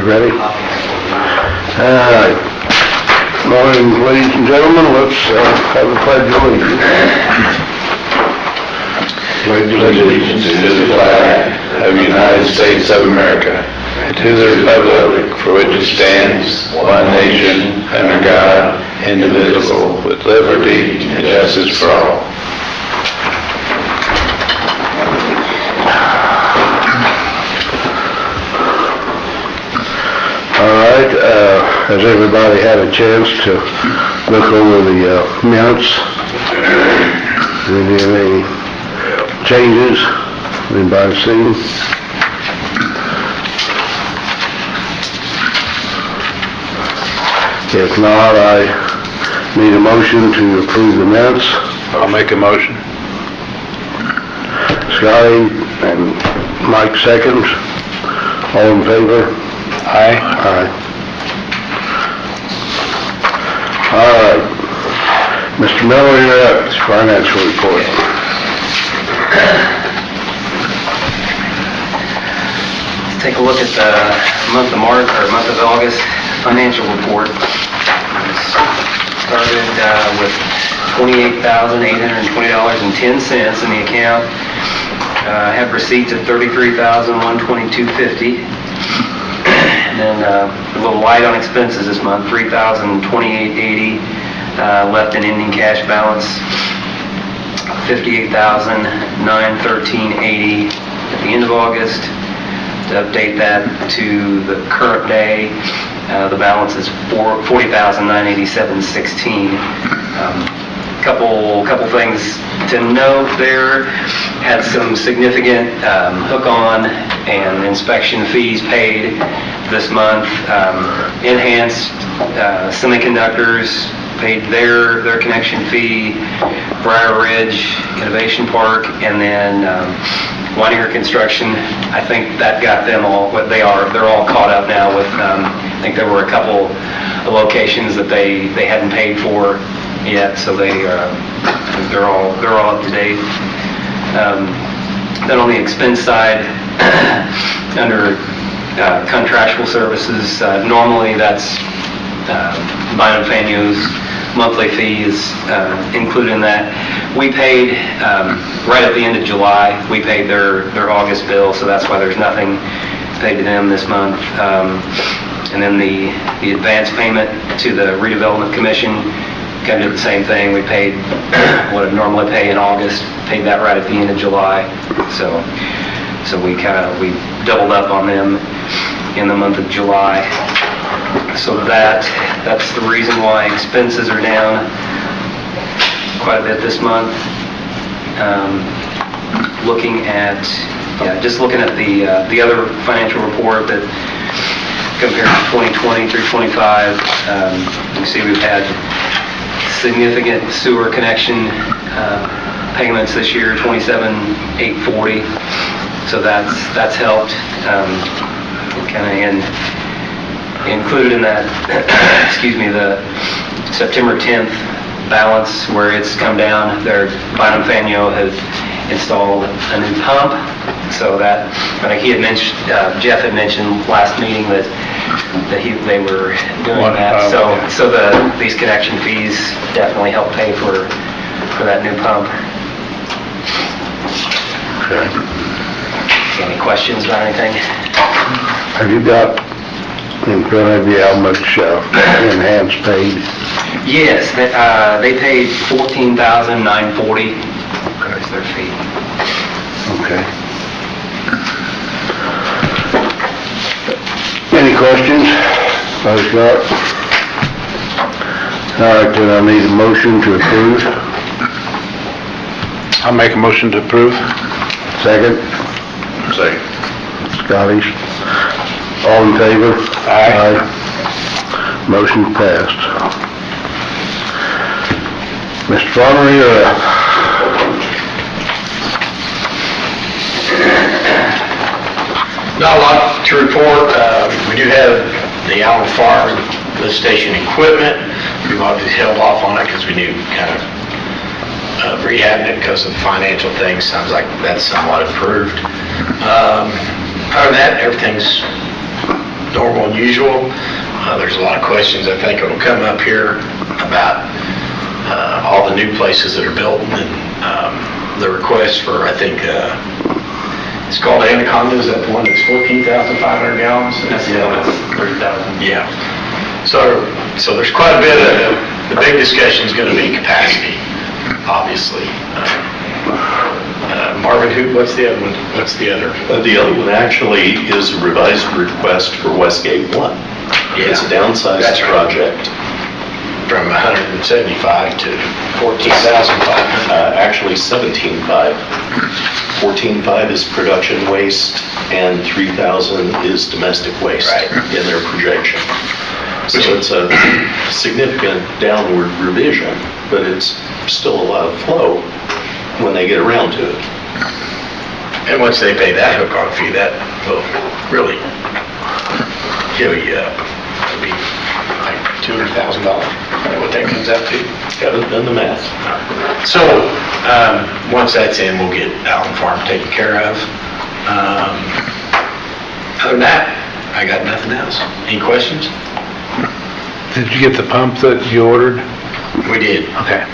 You ready? All right. Morning, ladies and gentlemen. Let's have a pledge of allegiance. Pledge allegiance to the flag of the United States of America, and to the republic for which it stands, one nation, under God, indivisible, with liberty and justice for all. All right. Has everybody had a chance to look over the minutes? Any changes? Anybody seen? If not, I need a motion to approve the minutes. I'll make a motion. Scotty and Mike seconds. All in favor? Aye. Aye. All right. Mr. Miller, you're up. Financial report. Let's take a look at the month of March, or month of August financial report. Started with $28,820.10 in the account. Have receipts at $33,122.50. And then a little light on expenses this month, $3,028.80. Left an ending cash balance, $58,913.80 at the end of August. To update that to the current day, the balance is $40,987.16. Couple things to note there. Had some significant hook-on and inspection fees paid this month. Enhanced Semiconductors paid their connection fee. Briar Ridge Innovation Park, and then Weininger Construction. I think that got them all. They're all caught up now with. I think there were a couple of locations that they hadn't paid for yet, so they're all up to date. Then on the expense side, under contractual services, normally that's Bynum Faneuil's monthly fees included in that. We paid right at the end of July. We paid their August bill, so that's why there's nothing paid to them this month. And then the advance payment to the Redevelopment Commission, kind of did the same thing. We paid what I'd normally pay in August, paid that right at the end of July. So we doubled up on them in the month of July. So that's the reason why expenses are down quite a bit this month. Looking at the other financial report that compared to 2020 through 25, you can see we've had significant sewer connection payments this year, $27,840. So that's helped. Kind of included in that, the September 10th balance where it's come down. Bynum Faneuil has installed a new pump. So that, I think Jeff had mentioned last meeting that they were doing that. So these connection fees definitely help pay for that new pump. Okay. Any questions about anything? Have you got in front of you how much enhanced paid? Yes, they paid $14,940. That's their fee. Okay. Any questions? Scott? All right, then I need a motion to approve. I'll make a motion to approve. Second? Second. Scotty's. All in favor? Aye. Motion passed. Mr. Farmer, you're up. Not a lot to report. We do have the Allen Farm lift station equipment. We've obviously held off on it because we knew kind of rehabbing it because of financial things. Sounds like that's somewhat improved. Other than that, everything's normal and usual. There's a lot of questions I think will come up here about all the new places that are built and the request for, I think, it's called Anaconda, is that the one that's 14,500 gallons? That's 30,000. Yeah. So there's quite a bit of, the big discussion is going to be capacity, obviously. Marvin, what's the other one? What's the other? The other one actually is a revised request for Westgate 1. Yeah. It's a downsized That's right. project. From 175 to 14,500. Actually 17.5. 14.5 is production waste and 3,000 is domestic waste Right. in their projection. So it's a significant downward revision, but it's still a lot of flow when they get around to it. And once they pay that hook-on fee, that will really kill you up. It'll be like $200,000. Is that what that comes out to? Haven't done the math. So, once that's in, we'll get Allen Farm taken care of. Other than that, I got nothing else. Any questions? Did you get the pump that you ordered? We did. Okay.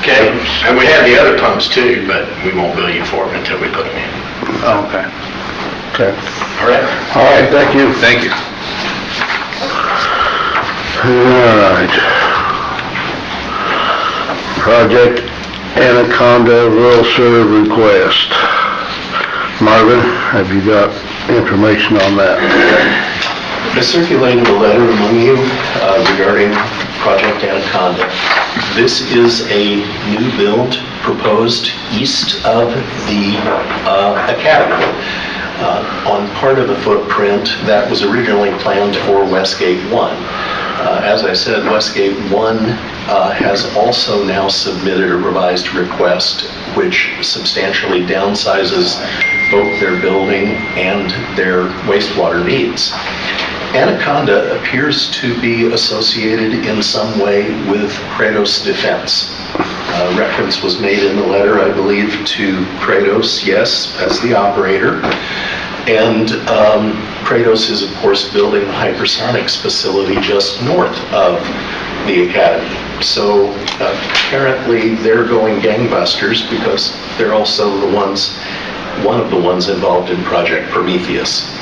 Okay, and we have the other pumps too, but we won't bill you for them until we put them in. Oh, okay. Okay. All right? All right, thank you. Thank you. All right. Project Anaconda Will Serve request. Marvin, have you got information on that? I circulated a letter among you regarding Project Anaconda. This is a new build proposed east of the Academy on part of the footprint that was originally planned for Westgate 1. As I said, Westgate 1 has also now submitted a revised request which substantially downsizes both their building and their wastewater needs. Anaconda appears to be associated in some way with Kratos Defense. Reference was made in the letter, I believe, to Kratos, yes, as the operator. And Kratos is, of course, building a hypersonics facility just north of the Academy. So apparently they're going gangbusters because they're also one of the ones involved in Project Prometheus.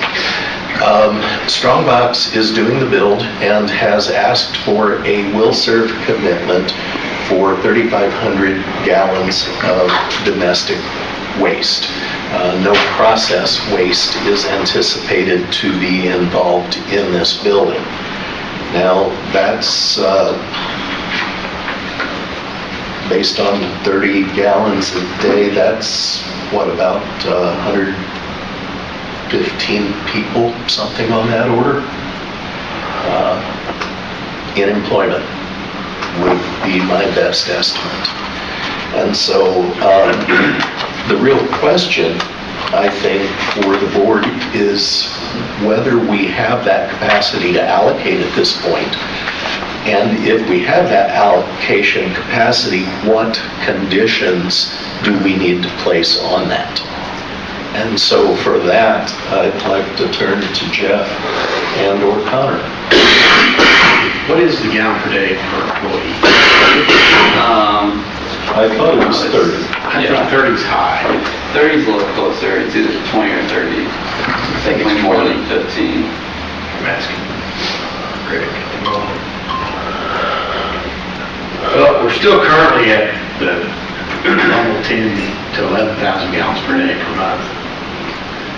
Strongbox is doing the build and has asked for a will serve commitment for 3,500 gallons of domestic waste. No process waste is anticipated to be involved in this building. Now, that's based on 30 gallons a day, that's what, about 115 people, something on that order, in employment would be my best estimate. And so the real question, I think, for the board is whether we have that capacity to allocate at this point. And if we have that allocation capacity, what conditions do we need to place on that? And so for that, I'd like to turn to Jeff and/or Connor. What is the gallon per day per employee? I thought it was 30. I think 30 is high. 30 is a little closer, it's either 20 or 30. I think it's Definitely more 20. than 15. I'm asking Rick. Well, we're still currently at the normal 10 to 11,000 gallons per day per month.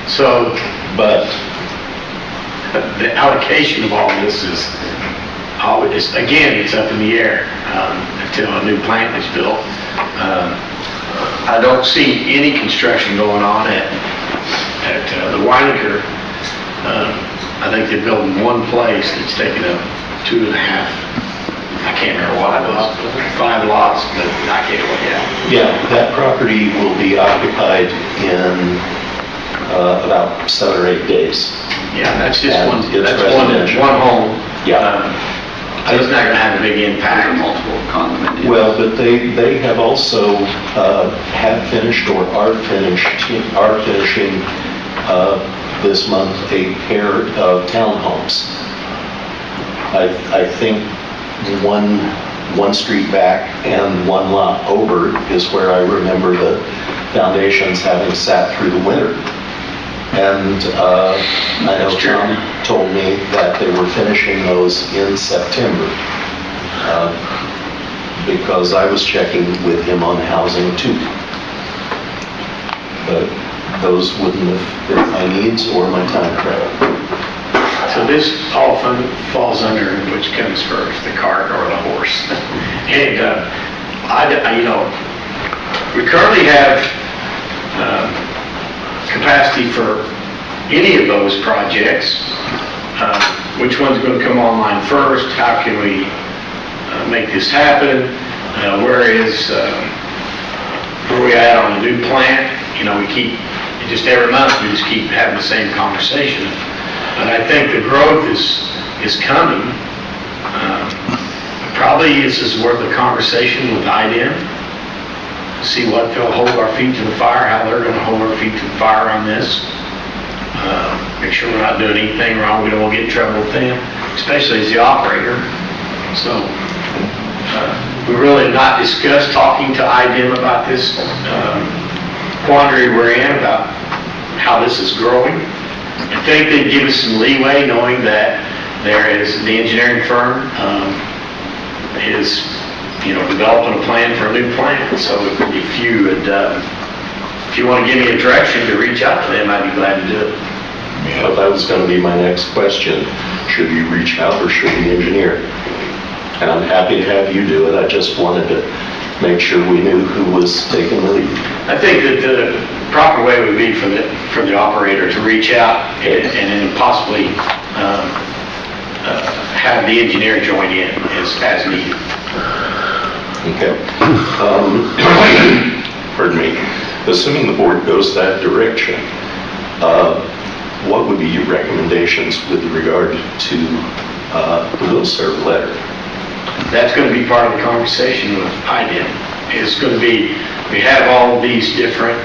So, but the allocation of all this is always, again, it's up in the air until a new plant is built. I don't see any construction going on at the Weinecker. I think they're building one place that's taking up 2.5, I can't remember what it was, 5 lots, but I can't, Yeah, that property will be occupied in about 7 or 8 days. Yeah, that's just And one, it's that's residential. one home. Yeah. So it's not gonna have a big impact. Multiple condominiums. Well, but they have also have finished or are finishing this month a pair of townhomes. I think one street back and one lot over is where I remember the foundations having sat through the winter. And I know Tom told me that they were finishing those in September, because I was checking with him on housing too. But those wouldn't have fit my needs or my time credit. So this often falls under which comes first, the cart or the horse. And we currently have capacity for any of those projects. Which one's going to come online first? How can we make this happen? Where are we at on the new plant? We keep, just every month, we just keep having the same conversation. But I think the growth is coming. Probably this is worth a conversation with IDEM, see what they'll hold our feet to the fire, how they're going to hold our feet to the fire on this. Make sure we're not doing anything wrong. We don't want to get in trouble with them, especially as the operator. So we really have not discussed talking to IDEM about this quandary we're in, about how this is growing. I think they'd give us some leeway, knowing that there is the engineering firm is developing a plan for a new plant. So if you want to give me a direction to reach out to them, I'd be glad to do it. Well, that was going to be my next question. Should you reach out or should the engineer? And I'm happy to have you do it. I just wanted to make sure we knew who was taking the lead. I think that the proper way would be for the operator to reach out and then possibly have the engineer join in as needed. Okay. Pardon me. Assuming the board goes that direction, what would be your recommendations with regard to the will serve letter? That's going to be part of the conversation with IDEM. It's going to be, we have all of these different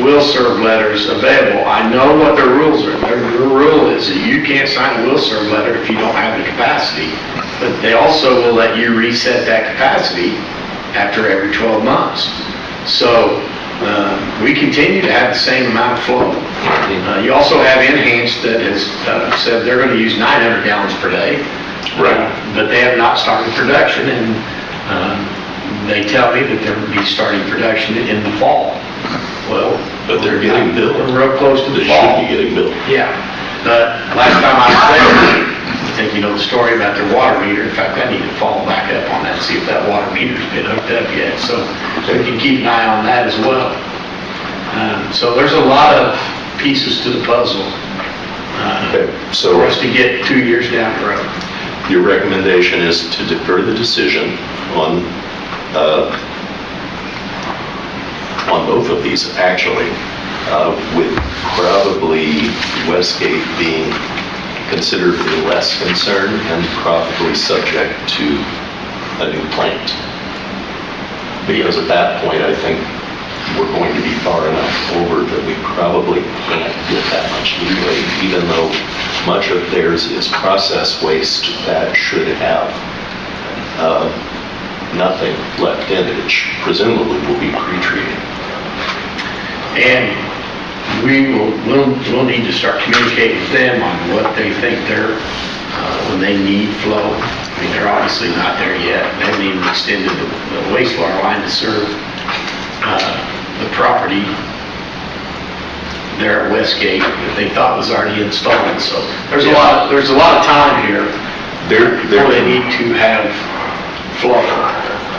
will serve letters available. I know what their rules are. Their rule is that you can't sign a will serve letter if you don't have the capacity, but they also will let you reset that capacity after every 12 months. So we continue to have the same amount of flow. You also have Enhanced that has said they're going to use 900 gallons per day. Right. But they have not started production, and they tell me that they'll be starting production in the fall. Well, but they're getting billed. We're real close to the They fall. should be getting billed. Yeah. But last time I was there, I think you know the story about their water meter. In fact, I need to follow back up on that, see if that water meter's been hooked up yet. So we can keep an eye on that as well. So there's a lot of pieces to the puzzle So for us to get 2 years down the road. your recommendation is to defer the decision on both of these, actually, with probably Westgate being considerably less concerned and probably subject to a new plant. Because at that point, I think we're going to be far enough over that we probably can't get that much leeway, even though much of theirs is process waste that should have nothing left in it, which presumably will be pre-treated. And we'll need to start communicating with them on what they think when they need flow. I mean, they're obviously not there yet. They haven't even extended the wastewater line to serve the property there at Westgate that they thought was already installed. So there's a lot of time here before they need to have flow.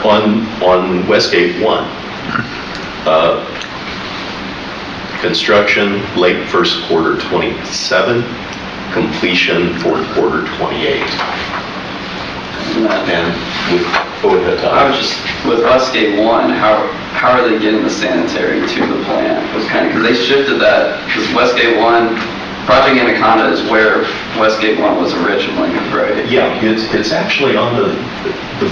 On Westgate 1, construction late first quarter 27, completion fourth quarter 28. And go ahead, Tom. I was just, with Westgate 1, how are they getting the sanitary to the plant? It was because they shifted that, because Westgate 1, Project Anaconda is where Westgate 1 was originally, right? Yeah, it's actually on the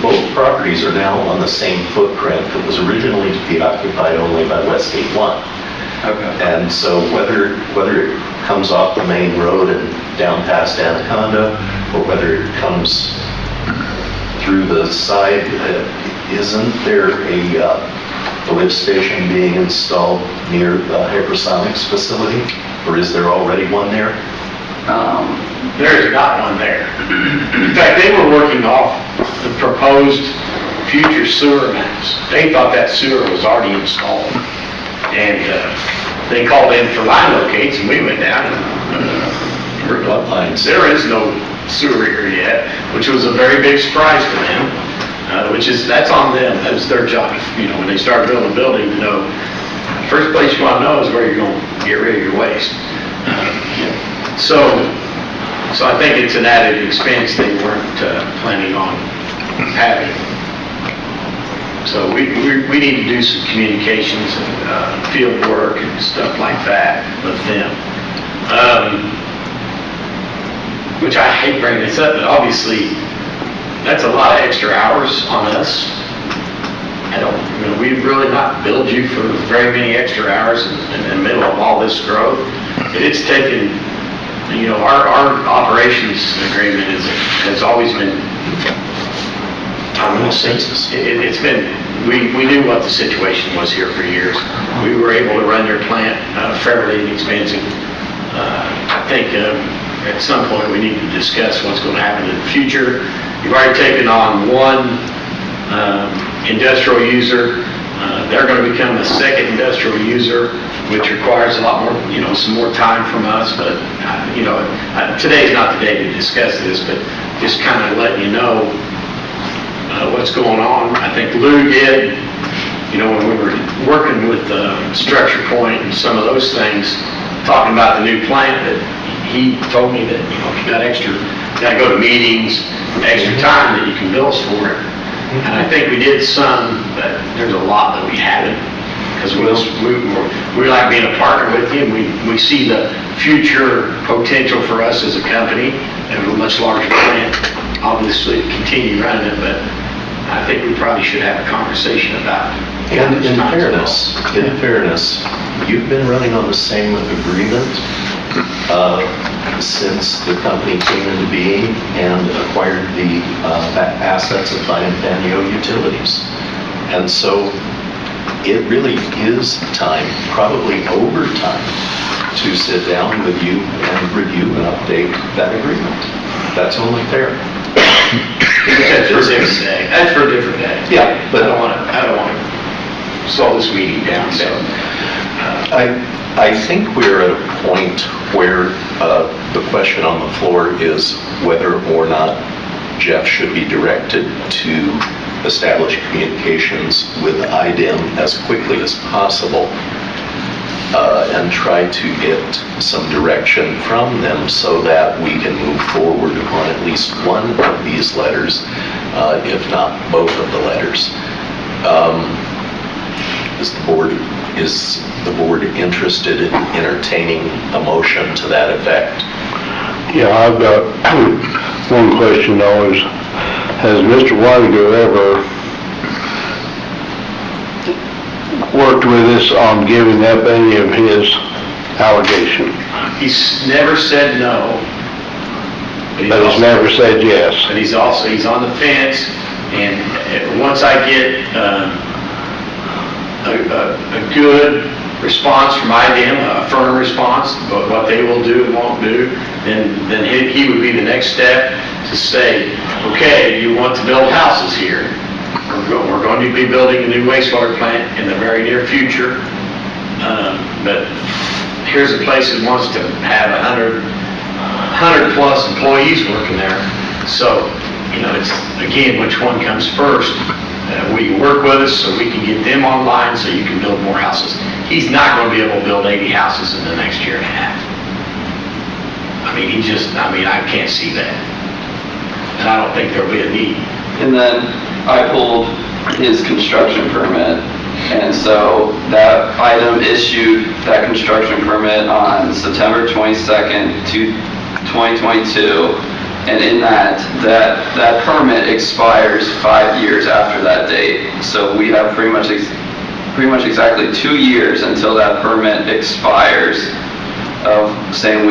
both properties are now on the same footprint that was originally to be occupied only by Westgate 1. Okay. And so whether it comes off the main road and down past Anaconda, or whether it comes through the side, isn't there a lift station being installed near the hypersonics facility? Or is there already one there? There's not one there. In fact, they were working off the proposed future sewer maps. They thought that sewer was already installed. And they called in for line locates, and we went down and Or bloodlines? there is no sewer here yet, which was a very big surprise to them, that's on them. That's their job, when they start building a building, to know, first place you want to know is where you're going to get rid of your waste. So I think it's an added expense they weren't planning on having. So we need to do some communications and field work and stuff like that with them. Which I hate bringing this up, but obviously that's a lot of extra hours on us. We've really not billed you for very many extra hours in the middle of all this growth. It's taken, our operations agreement has always been, it's been, we knew what the situation was here for years. We were able to run their plant fairly inexpensive. I think at some point we need to discuss what's going to happen in the future. You've already taken on one industrial user. They're going to become a second industrial user, which requires a lot more, some more time from us. But, today's not the day to discuss this, but just kind of letting you know what's going on. I think Lou did, when we were working with Structure Point and some of those things, talking about the new plant, that he told me that, if you got to go to meetings, extra time that you can bill us for it. And I think we did some, but there's a lot that we haven't, because we like being a partner with you, and we see the future potential for us as a company, and a much larger plant, obviously continue running it, but I think we probably should have a conversation about it. And in fairness, you've been running on the same agreement since the company came into being and acquired the assets of Faneo Utilities. And so it really is time, probably over time, to sit down with you and review and update that agreement. That's only fair. That's for a different day. That's for a different day. Yeah, but I don't want to slow this meeting down, so. I think we're at a point where the question on the floor is whether or not Jeff should be directed to establish communications with IDEM as quickly as possible and try to get some direction from them so that we can move forward on at least one of these letters, if not both of the letters. Is the board interested in entertaining a motion to that effect? Yeah, I've got one question always. Has Mr. Weidiger ever worked with us on giving up any of his allegation? He's never said no. But he's never said yes. But he's on the fence, and once I get a good response from IDEM, a firm response, but what they will do and won't do, then he would be the next step to say, okay, you want to build houses here. We're going to be building a new wastewater plant in the very near future, but here's a place that wants to have 100 plus employees working there. So, it's, again, which one comes first? Will you work with us so we can get them online so you can build more houses? He's not going to be able to build 80 houses in the next year and a half. I can't see that. And I don't think there'll be a need. And then I pulled his construction permit, and so that item issued that construction permit on September 22nd, 2022, and in that permit expires 5 years after that date. So we have pretty much pretty much exactly 2 years until that permit expires of saying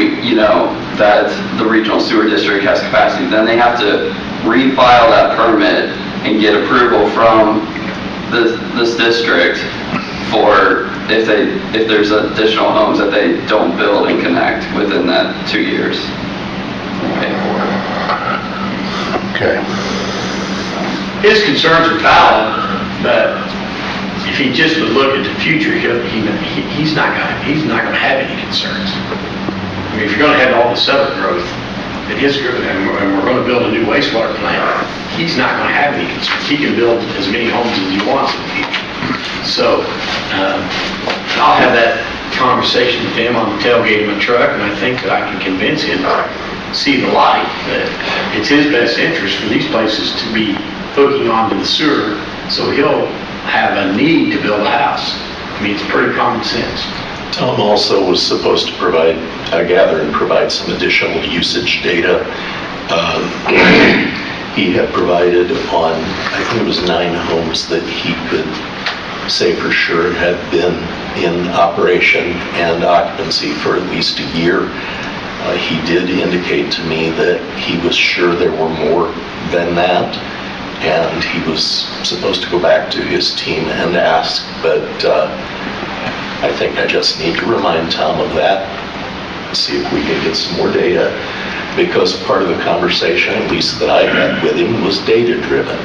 that the regional sewer district has capacity. Then they have to refile that permit and get approval from this district for if there's additional homes that they don't build and connect within that 2 years. Pay for it. Okay. His concerns are valid, but if he just would look at the future, he's not gonna have any concerns. I mean, if you're gonna have all the sewer growth, and we're gonna build a new wastewater plant, he's not gonna have any concerns. He can build as many homes as he wants in the future. So, I'll have that conversation with him on the tailgate of my truck, and I think that I can convince him to see the light, that it's his best interest for these places to be hooking onto the sewer, so he'll have a need to build a house. I mean, it's pretty common sense. Tom also was supposed to provide, I gather, and provide some additional usage data. He had provided on, I think it was 9 homes that he could say for sure had been in operation and occupancy for at least a year. He did indicate to me that he was sure there were more than that, and he was supposed to go back to his team and ask, but I think I just need to remind Tom of that, see if we can get some more data, because part of the conversation, at least that I had with him, was data-driven.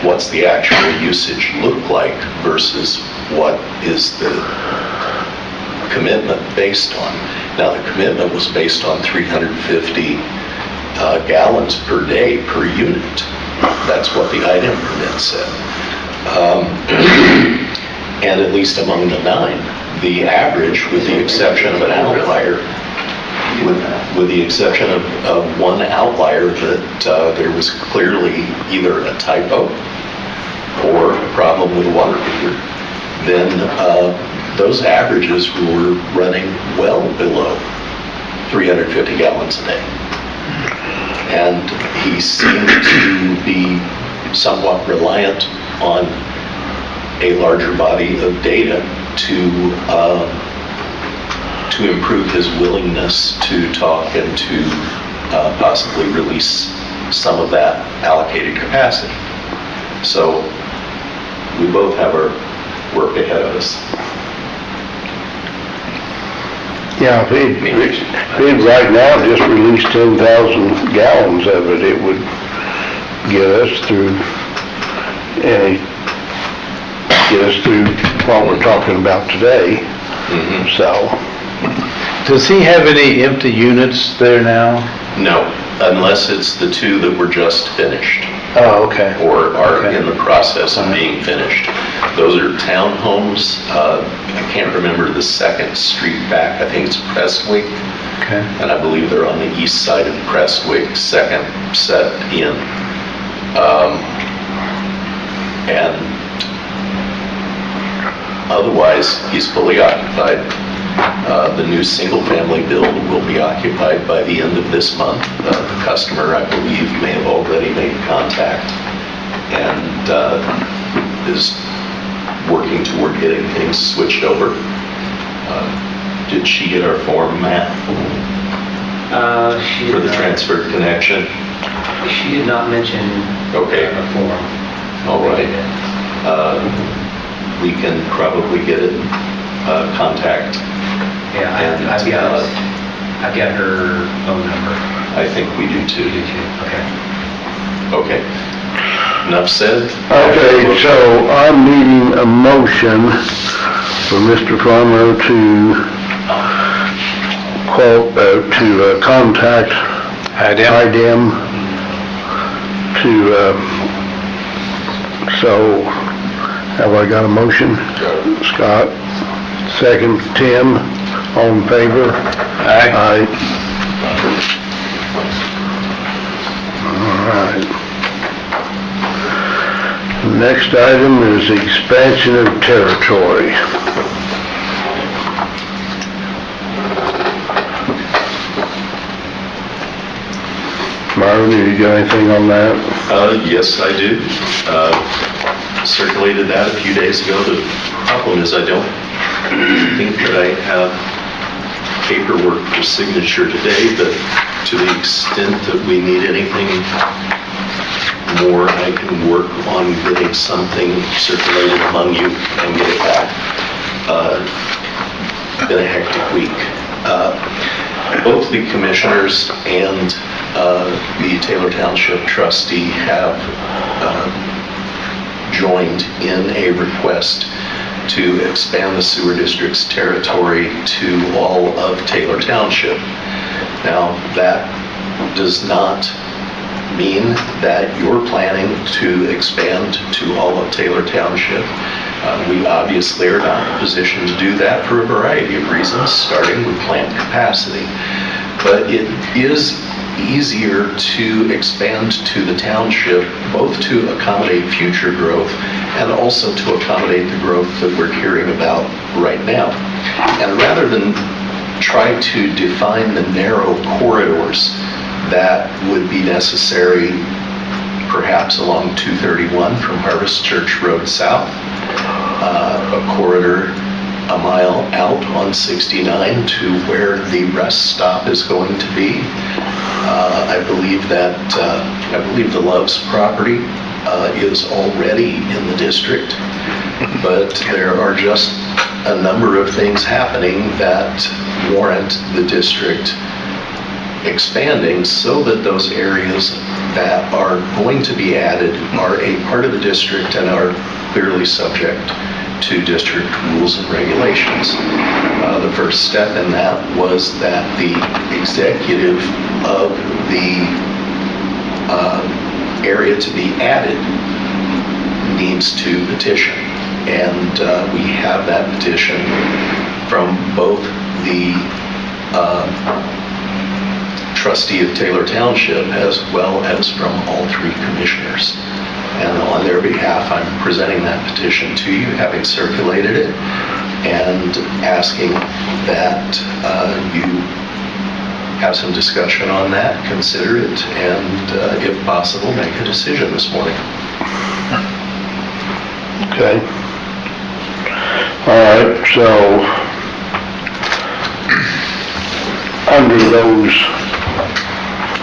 What's the actual usage look like versus what is the commitment based on? Now, the commitment was based on 350 gallons per day per unit. That's what the item permit said. And at least among the 9, the average, with the exception of an outlier, with the exception of one outlier that there was clearly either a typo or a problem with a water meter, then those averages were running well below 350 gallons a day. And he seemed to be somewhat reliant on a larger body of data to improve his willingness to talk and to possibly release some of that allocated capacity. So we both have our work ahead of us. Yeah, if he'd right now just released 10,000 gallons of it, it would get us through what we're talking about today. So. Does he have any empty units there now? No, unless it's the 2 that were just finished. Oh, okay. Or are in the process of being finished. Those are townhomes. I can't remember the second street back. I think it's Prestwick. Okay. And I believe they're on the east side of Prestwick, second set in. And otherwise, he's fully occupied. The new single-family build will be occupied by the end of this month. The customer, I believe, may have already made contact and is working toward getting things switched over. Did she get our form, Matt? For the transfer connection? She did not mention Okay. a form. All right. We can probably get it, contact. Yeah, I've got her phone number. I think we do too. You do too? Okay. Okay. Enough said? Okay, so I'm needing a motion for Mr. Farmer to contact IDEM so have I got a motion? Scott, second, Tim, all in favor? Aye. Aye. All right. Next item is expansion of territory. Marvin, you got anything on that? Yes, I do. circulated that a few days ago. The problem is I don't think that I have paperwork for signature today, but to the extent that we need anything more, I can work on getting something circulated among you and get it back. Been a hectic week. Both the commissioners and the Taylor Township trustee have joined in a request to expand the sewer district's territory to all of Taylor Township. Now, that does not mean that you're planning to expand to all of Taylor Township. We obviously are not in a position to do that for a variety of reasons, starting with plant capacity. But it is easier to expand to the township, both to accommodate future growth and also to accommodate the growth that we're hearing about right now. And rather than try to define the narrow corridors that would be necessary perhaps along 231 from Harvest Church Road south, a corridor a mile out on 69 to where the rest stop is going to be. I believe the Love's property is already in the district, but there are just a number of things happening that warrant the district expanding so that those areas that are going to be added are a part of the district and are clearly subject to district rules and regulations. The first step in that was that the executive of the area to be added needs to petition. And we have that petition from both the trustee of Taylor Township as well as from all three commissioners. And on their behalf, I'm presenting that petition to you, having circulated it, and asking that you have some discussion on that, consider it, and if possible, make a decision this morning. Okay. All right, so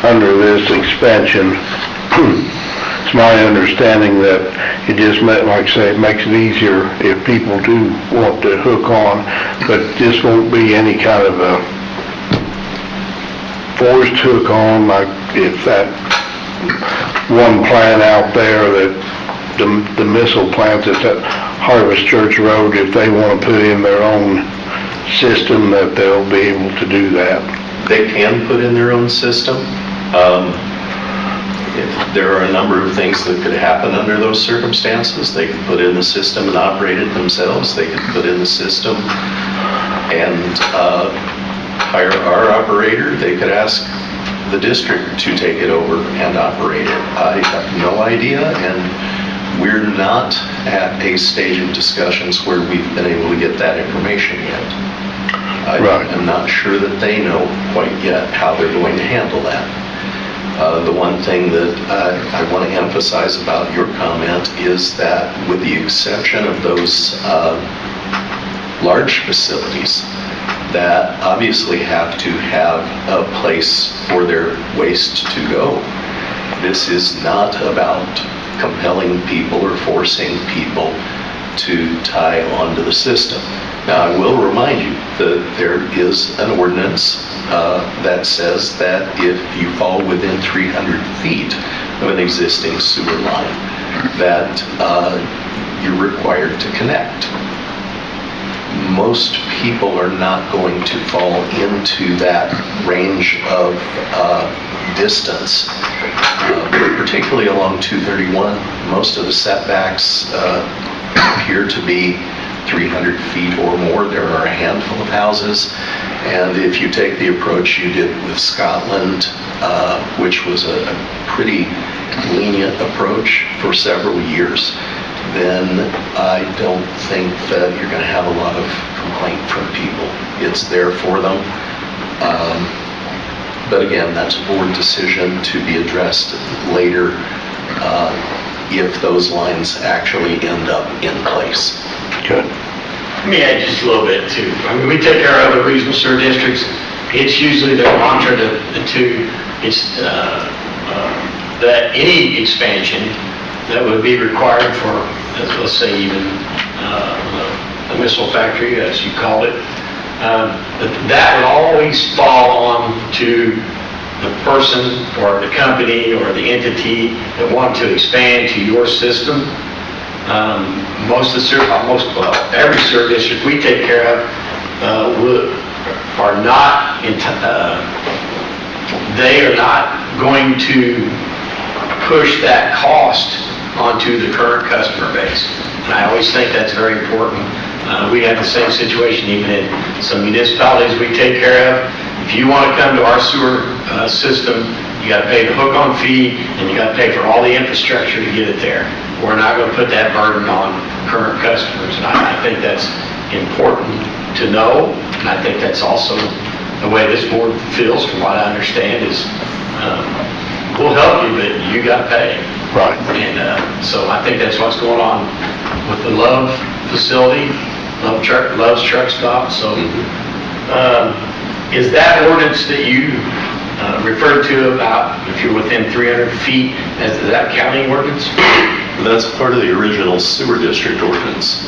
under this expansion, it's my understanding that it just, like I say, it makes it easier if people do want to hook on, but this won't be any kind of a forced hook on, like if that one plant out there that the missile plants at that Harvest Church Road, if they want to put in their own system, that they'll be able to do that. They can put in their own system. There are a number of things that could happen under those circumstances. They could put in the system and operate it themselves. They could put in the system and hire our operator. They could ask the district to take it over and operate it. I have no idea, and we're not at a stage of discussions where we've been able to get that information yet. I'm not sure that they know quite yet how they're going to handle that. The one thing that I want to emphasize about your comment is that with the exception of those large facilities that obviously have to have a place for their waste to go, this is not about compelling people or forcing people to tie onto the system. Now, I will remind you that there is an ordinance that says that if you fall within 300 feet of an existing sewer line, that you're required to connect. Most people are not going to fall into that range of distance, particularly along 231. Most of the setbacks appear to be 300 feet or more. There are a handful of houses, and if you take the approach you did with Scotland, which was a pretty lenient approach for several years, then I don't think that you're going to have a lot of complaint from people. It's there for them. But again, that's a board decision to be addressed later if those lines actually end up in place. Good. Let me add just a little bit too. I mean, we take care of other regional sewer districts. It's usually their mantra that any expansion that would be required for, let's say even a missile factory, as you called it, that would always fall on to the person or the company or the entity that want to expand to your system. Every sewer district we take care of are not going to push that cost onto the current customer base. And I always think that's very important. We have the same situation even in some municipalities we take care of. If you want to come to our sewer system, you got to pay the hook-on fee, and you got to pay for all the infrastructure to get it there. We're not going to put that burden on current customers, and I think that's important to know, and I think that's also the way this board feels, from what I understand, is we'll help you, but you got to pay. Right. And so I think that's what's going on with the Love facility, Love's Truck Stop. So is that ordinance that you referred to about if you're within 300 feet, is that county ordinance? That's part of the original sewer district ordinance.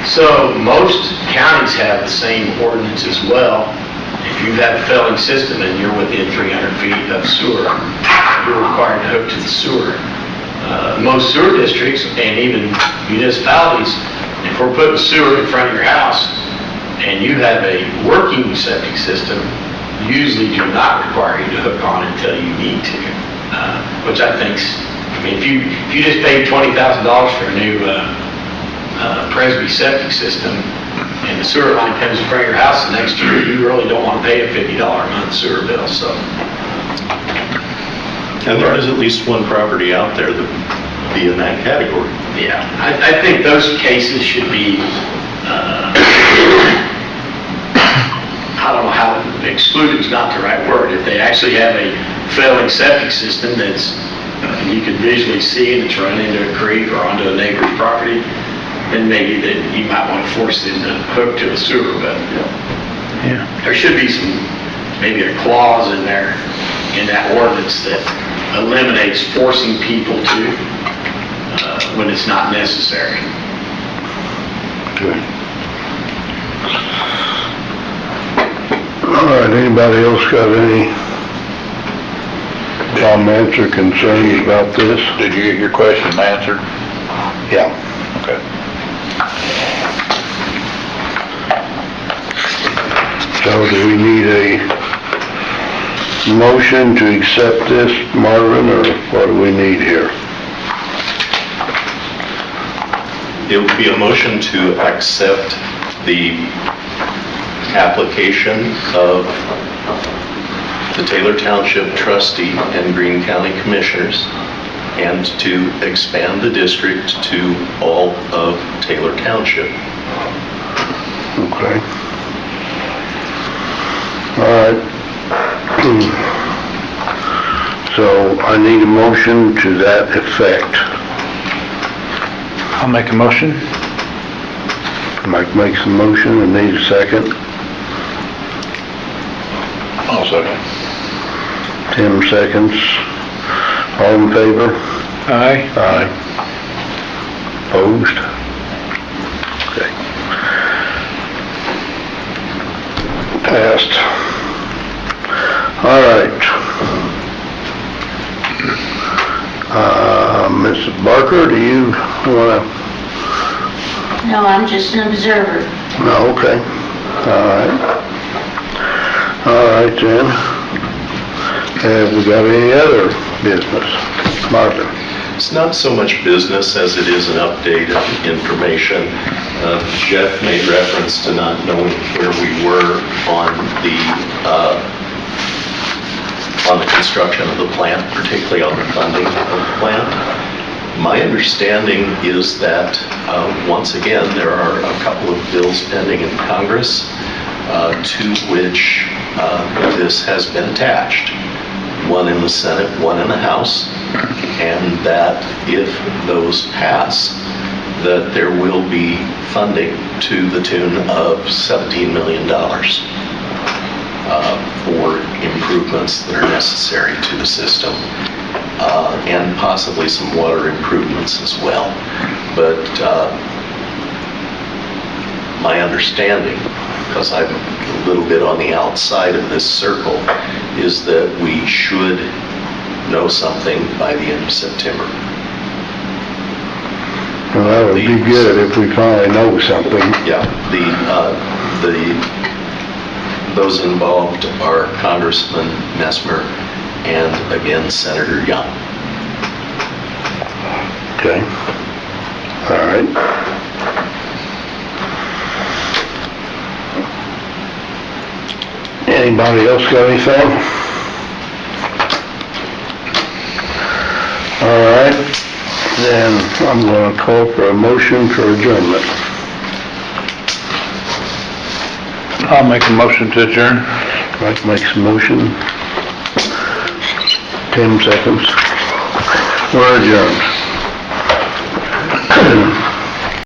So most counties have the same ordinance as well. If you have a failing system and you're within 300 feet of sewer, you're required to hook to the sewer. Most sewer districts and even municipalities, if we're putting sewer in front of your house and you have a working septic system, usually do not require you to hook on until you need to, which I think's, I mean, if you just paid $20,000 for a new Presby septic system and the sewer line comes in front of your house the next year, you really don't want to pay a $50 a month sewer bill. So. And there is at least one property out there that would be in that category. Yeah, I think those cases should be, I don't know how, excluded is not the right word. If they actually have a failing septic system that's, you can visually see and it's run into a creek or onto a neighbor's property, then maybe that you might want to force them to hook to a sewer. But there should be maybe a clause in there, in that ordinance that eliminates forcing people to when it's not necessary. Good. All right, anybody else got any comments or concerns about this? Did you get your question answered? Yeah. Okay. So do we need a motion to accept this, Marvin, or what do we need here? It would be a motion to accept the application of the Taylor Township trustee and Greene County commissioners and to expand the district to all of Taylor Township. Okay. All right. So I need a motion to that effect. I'll make a motion. Mike makes a motion and needs a second. I'll second. Tim seconds. All in favor? Aye. Aye. Opposed? Okay. Passed. All right. Mrs. Barker, do you want to? No, I'm just an observer. No, okay. All right. All right, then. Have we got any other business? Marvin? It's not so much business as it is an update of information. Jeff made reference to not knowing where we were on the construction of the plant, particularly on the funding of the plant. My understanding is that, once again, there are a couple of bills pending in Congress to which this has been attached. One in the Senate, one in the House. and that if those pass, that there will be funding to the tune of $17 million for improvements that are necessary to the system, and possibly some water improvements as well. But my understanding, because I'm a little bit on the outside of this circle, is that we should know something by the end of September. Well, that would be good if we finally know something. Yeah, those involved are Congressman Messmer and again Senator Young. Okay. All right. Anybody else got anything? All right, then I'm going to call for a motion for adjournment. I'll make a motion to adjourn. Mike makes a motion. 10 seconds. We're adjourned.